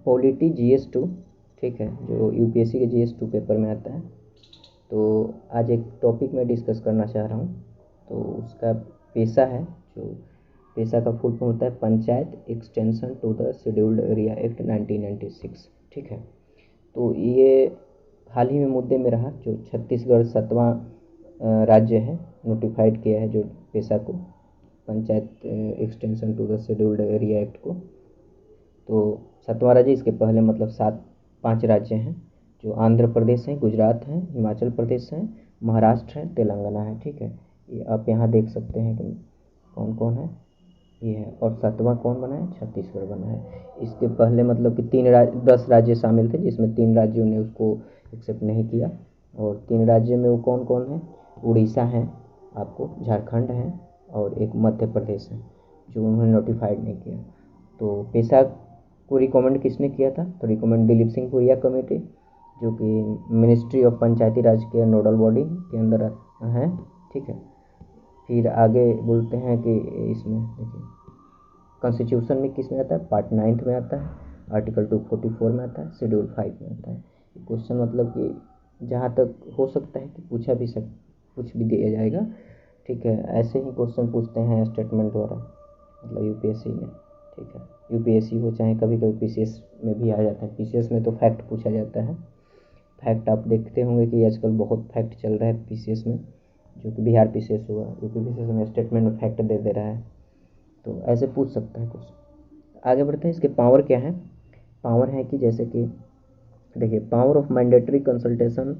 Polity GS2, ठीक है, जो यूपीएससी के GS2 पेपर में आता है। तो आज एक टॉपिक मैं डिस्कस करना चाह रहा हूँ। तो उसका पेशा है, जो पेशा का फुल फॉर्म होता है Panchayat extension to the scheduled area act 1996, ठीक है। तो ये हाल ही में मुद्दे में रहा, जो छत्तीसगढ़ 7वां राज्य है, नोटिफाइड किया है जो पेशा को, Panchayat extension to the scheduled area act को। तो 7वां राज्य, इसके पहले मतलब 5 राज्य हैं, जो आंध्र प्रदेश है, गुजरात है, हिमाचल प्रदेश है, महाराष्ट्र है, तेलंगाना है, ठीक है। ये आप यहाँ देख सकते हैं कि कौन कौन है, ये है। और 7वां कौन बना है? छत्तीसगढ़ बना है। इसके पहले मतलब कि 10 राज्य शामिल थे, जिसमें 3 राज्यों ने उसको एक्सेप्ट नहीं किया। और 3 राज्य में वो कौन कौन है? उड़ीसा है, आपको झारखंड है, और एक मध्य प्रदेश है, जो उन्होंने नोटिफाइड नहीं किया। तो पेशा को रिकमेंड किसने किया था? तो रिकमेंड दिलीप सिंह भुइया कमेटी, जो कि मिनिस्ट्री ऑफ पंचायती राज के नोडल बॉडी के अंदर है, ठीक है। फिर आगे बोलते हैं कि इसमें देखिए कॉन्स्टिट्यूशन में किस में आता है? पार्ट 9 में आता है, आर्टिकल 244 में आता है, शेड्यूल 5 में आता है। क्वेश्चन मतलब कि जहाँ तक हो सकता है कि पूछ भी दिया जाएगा, ठीक है। ऐसे ही क्वेश्चन पूछते हैं स्टेटमेंट द्वारा, मतलब यूपीएससी में, ठीक है। यूपीएससी हो चाहे कभी कभी पीसीएस में भी आ जाता है। पीसीएस में तो फैक्ट पूछा जाता है। फैक्ट आप देखते होंगे कि आजकल बहुत फैक्ट चल रहा है पीसीएस में, जो कि बिहार पीसीएस हुआ, यूपी पीसीएस में स्टेटमेंट में फैक्ट दे रहा है। तो ऐसे पूछ सकता है क्वेश्चन। आगे बढ़ते हैं, इसके पावर क्या है? पावर है कि जैसे कि देखिए, power of mandatory consultation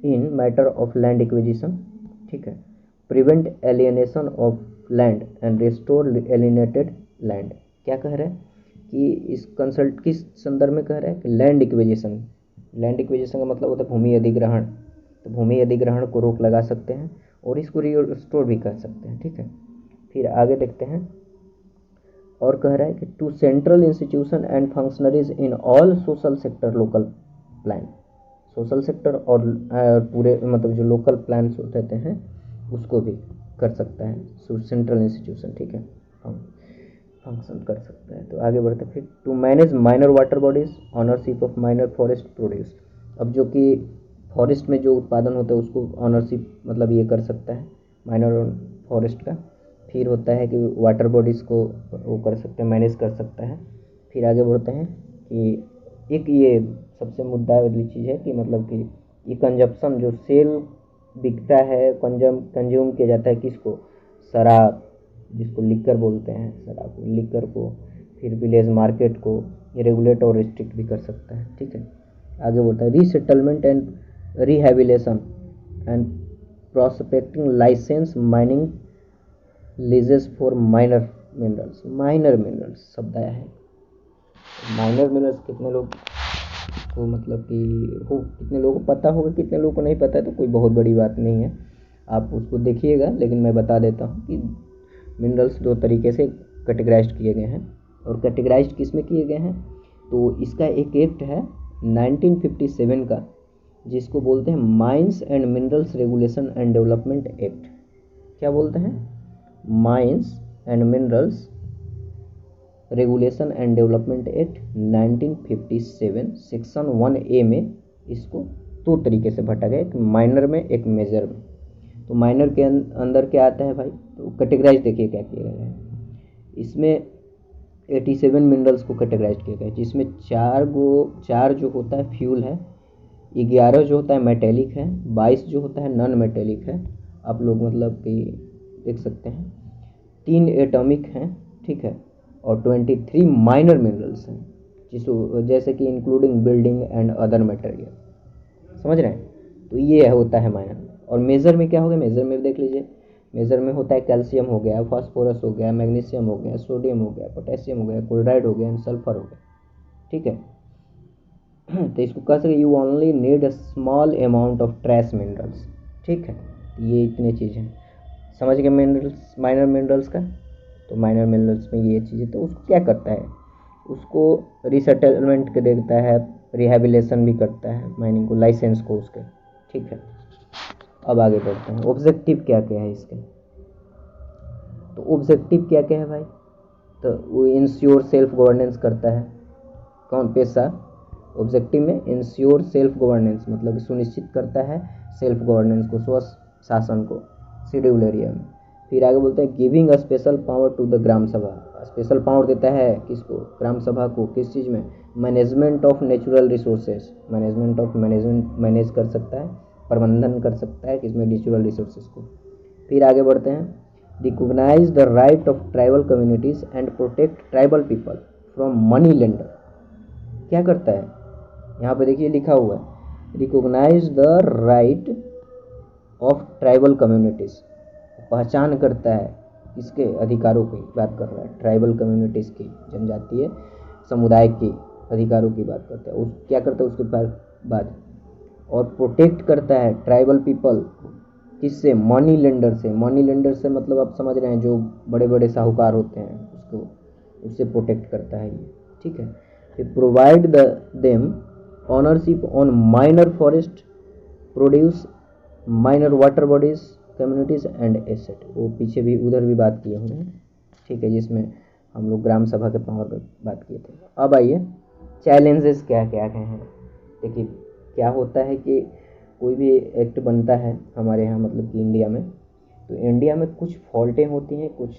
in matter of land acquisition, ठीक है। Prevent alienation of land and restore alienated land. क्या कह रहा है कि इस कंसल्ट किस संदर्भ में कह रहा है कि लैंड एक्विजिशन का मतलब होता है भूमि अधिग्रहण। तो भूमि अधिग्रहण को रोक लगा सकते हैं और इसको रिस्टोर भी कर सकते हैं, ठीक है। फिर आगे देखते हैं, और कह रहा है कि to central institution and functionaries in all social sector local plan. Social sector और पूरे मतलब जो लोकल प्लान रहते हैं उसको भी कर सकता है सेंट्रल इंस्टीट्यूशन, ठीक है, फंक्शन कर सकता है। तो आगे बढ़ते फिर, to manage minor water bodies, ownership of minor forest produce. अब जो कि फॉरेस्ट में जो उत्पादन होता है उसको ऑनरशिप मतलब ये कर सकता है माइनर फॉरेस्ट का। फिर होता है कि वाटर बॉडीज़ को वो कर सकते हैं, मैनेज कर सकता है। फिर आगे बढ़ते हैं कि एक ये सबसे मुद्दा वाली चीज़ है कि मतलब कि ये कंजप्शन जो सेल बिकता है, कंज्यूम किया जाता है किसको? शराब, जिसको लिकर बोलते हैं, शराब लिकर को, फिर विलेज मार्केट को ये रेगुलेट और रिस्ट्रिक्ट भी कर सकता है, ठीक है। आगे बढ़ता है, resettlement and rehabilitation and prospecting licence mining leases for minor minerals शब्द आया है। माइनर मिनरल्स कितने लोग को मतलब कि कितने लोगों को पता होगा, कितने लोगों को नहीं पता है, तो कोई बहुत बड़ी बात नहीं है, आप उसको देखिएगा। लेकिन मैं बता देता हूँ कि मिनरल्स 2 तरीके से कैटेगराइज किए गए हैं। और कैटेगराइज किस में किए गए हैं? तो इसका एक एक्ट है 1957 का, जिसको बोलते हैं mines and minerals regulation and development act. क्या बोलते हैं? Mines and minerals regulation and development act 1957 section 1A में इसको 2 तरीके से बांटा गया, एक माइनर में एक मेजर में। तो माइनर के अंदर क्या आता है भाई? तो कैटेगराइज देखिए क्या किया गया है। इसमें 87 मिनरल्स को कैटेगराइज किया गया है, जिसमें 4 जो होता है फ्यूल है, 11 जो होता है मेटेलिक है, 22 जो होता है नॉन मेटेलिक है। आप लोग मतलब कि देख सकते हैं 3 एटॉमिक हैं, ठीक है, और 23 माइनर मिनरल्स हैं, जैसे कि including building and other material, समझ रहे हैं। तो ये होता है माइनर। और मेजर में क्या होगा? मेजर में देख लीजिए, मेजर में होता है कैल्शियम हो गया, फास्फोरस हो गया, मैग्नीशियम हो गया, सोडियम हो गया, पोटेशियम हो गया, क्लोराइड हो गया एंड सल्फर हो गया, ठीक है। तो इसको कह सकते you only need a small amount of trace minerals, ठीक है। ये इतने चीज़ हैं, समझ गए मिनरल्स, माइनर मिनरल्स का। तो माइनर मिनरल्स में ये चीज़ें, तो उसको क्या करता है? उसको रिसेटलमेंट के देता है, रिहेबिलेशन भी करता है माइनिंग को, लाइसेंस को उसके, ठीक है। अब आगे बढ़ते हैं, ऑब्जेक्टिव क्या क्या है इसके। तो ऑब्जेक्टिव क्या क्या है भाई? तो वो इंश्योर सेल्फ गवर्नेंस करता है, कौन पेशा ऑब्जेक्टिव में इंश्योर सेल्फ गवर्नेंस, मतलब सुनिश्चित करता है सेल्फ गवर्नेंस को, स्व शासन को शेड्यूल एरिया में। फिर आगे बोलते हैं giving a special power to the gram sabha, special power देता है किसको, ग्राम सभा को, किस चीज़ में, management of natural resources, manage कर सकता है, प्रबंधन कर सकता है किसमें, नेचुरल रिसोर्सेज को। फिर आगे बढ़ते हैं recognise the right of tribal communities and protect tribal people from money lender. क्या करता है यहाँ पे देखिए लिखा हुआ है recognise the right of tribal communities, पहचान करता है इसके अधिकारों की बात कर रहा है, ट्राइबल कम्युनिटीज़ की, जनजातीय समुदाय के अधिकारों की बात करता है। उस क्या करता है उसके बाद, और प्रोटेक्ट करता है ट्राइबल पीपल किससे, मनी लेंडर से। मनी लेंडर से मतलब आप समझ रहे हैं जो बड़े बड़े साहूकार होते हैं उसको, उससे प्रोटेक्ट करता है ये, ठीक है। फिर provide them ownership on minor forest produce, minor water bodies communities and asset, वो पीछे भी उधर भी बात किए होंगे, ठीक है, जिसमें हम लोग ग्राम सभा के पावर पर बात किए थे। अब आइए चैलेंजेस क्या क्या हैं। देखिए क्या होता है कि कोई भी एक्ट बनता है हमारे यहाँ, मतलब कि इंडिया में, तो इंडिया में कुछ फॉल्टें होती हैं, कुछ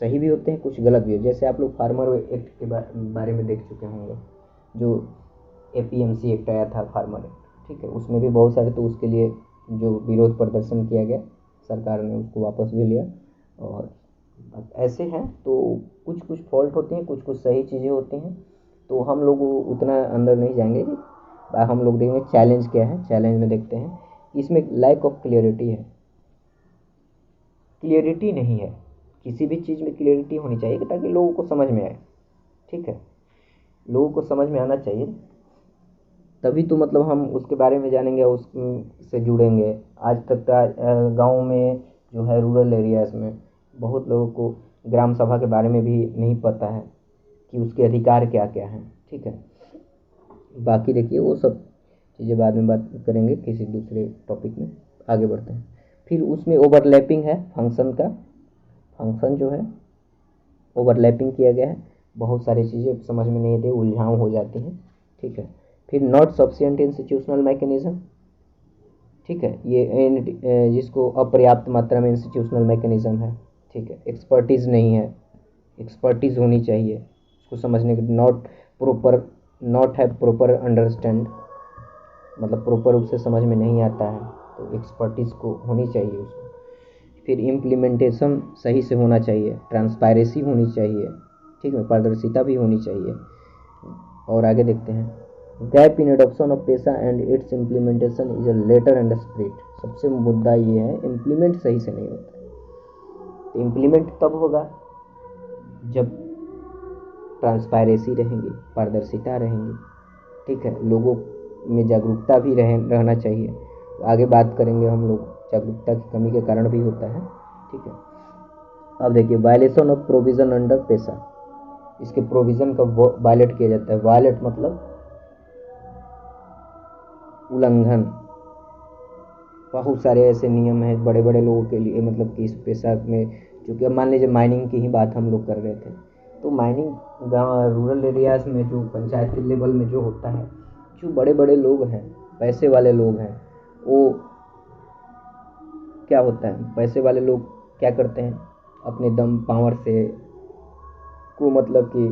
सही भी होते हैं, कुछ गलत भी होते हैं। जैसे आप लोग फार्मर एक्ट के बारे में देख चुके होंगे, जो APMC एक्ट आया था, फार्मर एक्ट, ठीक है, उसमें भी बहुत सारे, तो उसके लिए जो विरोध प्रदर्शन किया गया, सरकार ने उसको वापस भी लिया। और ऐसे हैं तो कुछ कुछ फॉल्ट होती हैं, कुछ कुछ सही चीज़ें होती हैं, तो हम लोग उतना अंदर नहीं जाएंगे। हम लोग देखेंगे चैलेंज क्या है। चैलेंज में देखते हैं इसमें लैक ऑफ क्लियरिटी है, क्लियरिटी नहीं है, किसी भी चीज़ में क्लियरिटी होनी चाहिए ताकि लोगों को समझ में आए, ठीक है, लोगों को समझ में आना चाहिए, तभी तो मतलब हम उसके बारे में जानेंगे, उससे जुड़ेंगे। आज तक गाँव में जो है, रूरल एरियाज़ में बहुत लोगों को ग्राम सभा के बारे में भी नहीं पता है कि उसके अधिकार क्या क्या हैं, ठीक है। बाकी देखिए वो सब चीज़ें बाद में बात करेंगे किसी दूसरे टॉपिक में, आगे बढ़ते हैं। फिर उसमें ओवरलैपिंग है फंक्शन का, फंक्शन जो है ओवरलैपिंग किया गया है, बहुत सारी चीज़ें समझ में नहीं आती, उलझाव हो जाती हैं, ठीक है। फिर नॉट सफिशिएंट इंस्टीट्यूशनल मैकेनिज्म, ठीक है, ये जिसको अपर्याप्त मात्रा में इंस्टीट्यूशनल मैकेनिज्म है, ठीक है, एक्सपर्टीज़ नहीं है, एक्सपर्टीज़ होनी चाहिए उसको समझने के, नॉट है प्रॉपर अंडरस्टैंड, मतलब प्रॉपर रूप से समझ में नहीं आता है, तो एक्सपर्टीज़ को होनी चाहिए उसको। फिर इम्प्लीमेंटेशन सही से होना चाहिए, ट्रांसपेरेंसी होनी चाहिए, ठीक है, पारदर्शिता भी होनी चाहिए। और आगे देखते हैं gap in adoption of PESA and its implementation is a letter and spirit. सबसे मुद्दा ये है इम्प्लीमेंट सही से नहीं होता है, तो इम्प्लीमेंट तब होगा जब ट्रांसपेरेंसी रहेंगी, पारदर्शिता रहेंगी, ठीक है, लोगों में जागरूकता भी रहना चाहिए। तो आगे बात करेंगे हम लोग, जागरूकता की कमी के कारण भी होता है, ठीक है। अब देखिए वायलेशन ऑफ प्रोविज़न अंडर पेशा, इसके प्रोविज़न का वायलेट किया जाता है। वायलेट मतलब उल्लंघन, बहुत सारे ऐसे नियम हैं बड़े बड़े लोगों के लिए, मतलब कि इस पेशा में, जो कि अब मान लीजिए माइनिंग की ही बात हम लोग कर रहे थे, तो माइनिंग गाँव रूरल एरियाज़ में जो पंचायत लेवल में जो होता है, जो बड़े बड़े लोग हैं, पैसे वाले लोग हैं, वो क्या होता है, पैसे वाले लोग क्या करते हैं, अपने दम पावर से को, मतलब कि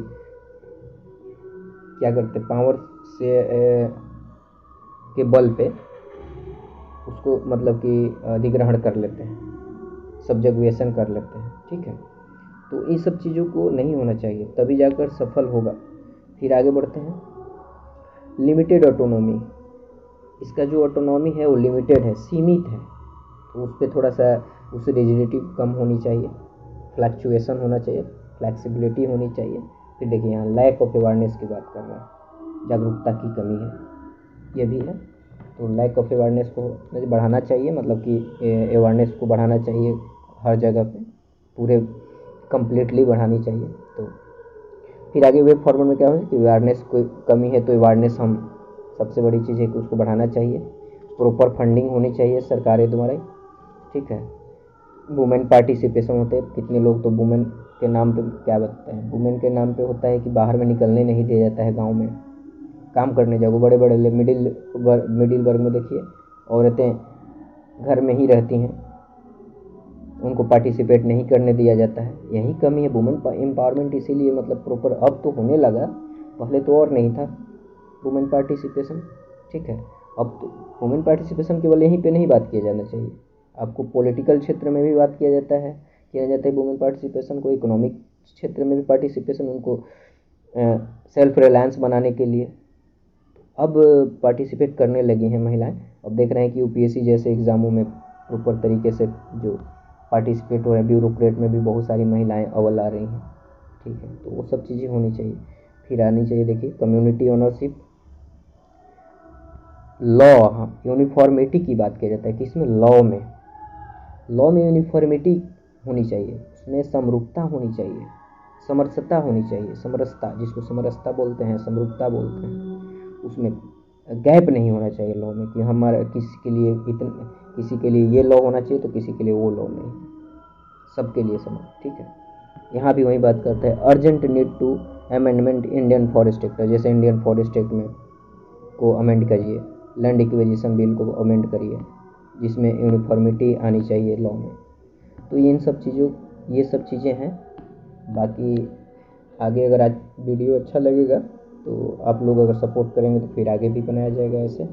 क्या करते हैं, पावर से के बल पे उसको मतलब कि अधिग्रहण कर लेते हैं, सब्जगुएशन कर लेते हैं, ठीक है। तो इन सब चीज़ों को नहीं होना चाहिए, तभी जाकर सफल होगा। फिर आगे बढ़ते हैं लिमिटेड ऑटोनॉमी, इसका जो ऑटोनॉमी है वो लिमिटेड है, सीमित है, तो उस पर थोड़ा सा उससे रिजिडिटी कम होनी चाहिए, फ्लैक्चुएशन होना चाहिए, फ्लैक्सिबिलिटी होनी चाहिए। फिर देखिए यहाँ लैक ऑफ अवेयरनेस की बात कर रहे हैं, जागरूकता की कमी है, ये भी है। तो लैक ऑफ अवेयरनेस को बढ़ाना चाहिए, मतलब कि अवेयरनेस को बढ़ाना चाहिए हर जगह पे, पूरे कम्प्लीटली बढ़ानी चाहिए। तो फिर आगे वे फॉर्मूल में क्या है कि अवेयरनेस कोई कमी है, तो अवेयरनेस हम सबसे बड़ी चीज़ है कि उसको बढ़ाना चाहिए, प्रॉपर फंडिंग होनी चाहिए सरकारें द्वारा, ठीक है। वुमेन पार्टिसिपेशन होते हैं, कितने लोग तो वुमेन के नाम पे क्या बताते हैं, वुमेन के नाम पे होता है कि बाहर में निकलने नहीं दिया जाता है, गांव में काम करने जाओ। बड़े बड़े मिडिल वर्ग में देखिए औरतें घर में ही रहती हैं, उनको पार्टिसिपेट नहीं करने दिया जाता है। यही कमी है वुमेन एम्पावरमेंट, इसीलिए मतलब प्रॉपर अब तो होने लगा, पहले तो और नहीं था वुमेन पार्टिसिपेशन। ठीक है, अब तो वुमेन पार्टिसिपेशन केवल यहीं पे नहीं बात किया जाना चाहिए, आपको पॉलिटिकल क्षेत्र में भी बात किया जाता है वुमेन पार्टिसिपेशन को, इकोनॉमिक क्षेत्र में भी पार्टिसिपेशन, उनको सेल्फ रिलायंस बनाने के लिए अब पार्टिसिपेट करने लगी हैं महिलाएं। अब देख रहे हैं कि यूपीएससी जैसे एग्ज़ामों में प्रॉपर तरीके से जो पार्टिसिपेट हो रहे हैं, ब्यूरोक्रेट में भी बहुत सारी महिलाएं अव्वल आ रही हैं। ठीक है, तो वो सब चीज़ें होनी चाहिए। फिर आनी चाहिए, देखिए कम्युनिटी ओनरशिप, लॉ, हाँ यूनिफॉर्मिटी की बात किया जाता है कि इसमें लॉ में यूनिफॉर्मिटी होनी चाहिए, उसमें समरूपता होनी चाहिए, समरसता होनी चाहिए, समरसता जिसको समरसता बोलते हैं, समरूपता बोलते हैं, उसमें गैप नहीं होना चाहिए लॉ में कि हमारा किसी के लिए ये लॉ होना चाहिए तो किसी के लिए वो लॉ नहीं, सबके लिए समान। ठीक है, यहाँ भी वही बात करते हैं, urgent need to amendment Indian forest act, जैसे इंडियन फॉरेस्ट एक्ट में को अमेंड करिए, लैंड एक्विजिशन बिल को अमेंड करिए, जिसमें यूनिफॉर्मिटी आनी चाहिए लॉ में। तो ये सब चीज़ें हैं। बाकी आगे अगर आज वीडियो अच्छा लगेगा तो आप लोग अगर सपोर्ट करेंगे तो फिर आगे भी बनाया जाएगा ऐसे,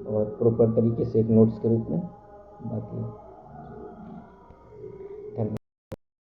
और प्रॉपर तरीके से एक नोट्स के रूप में। बाकी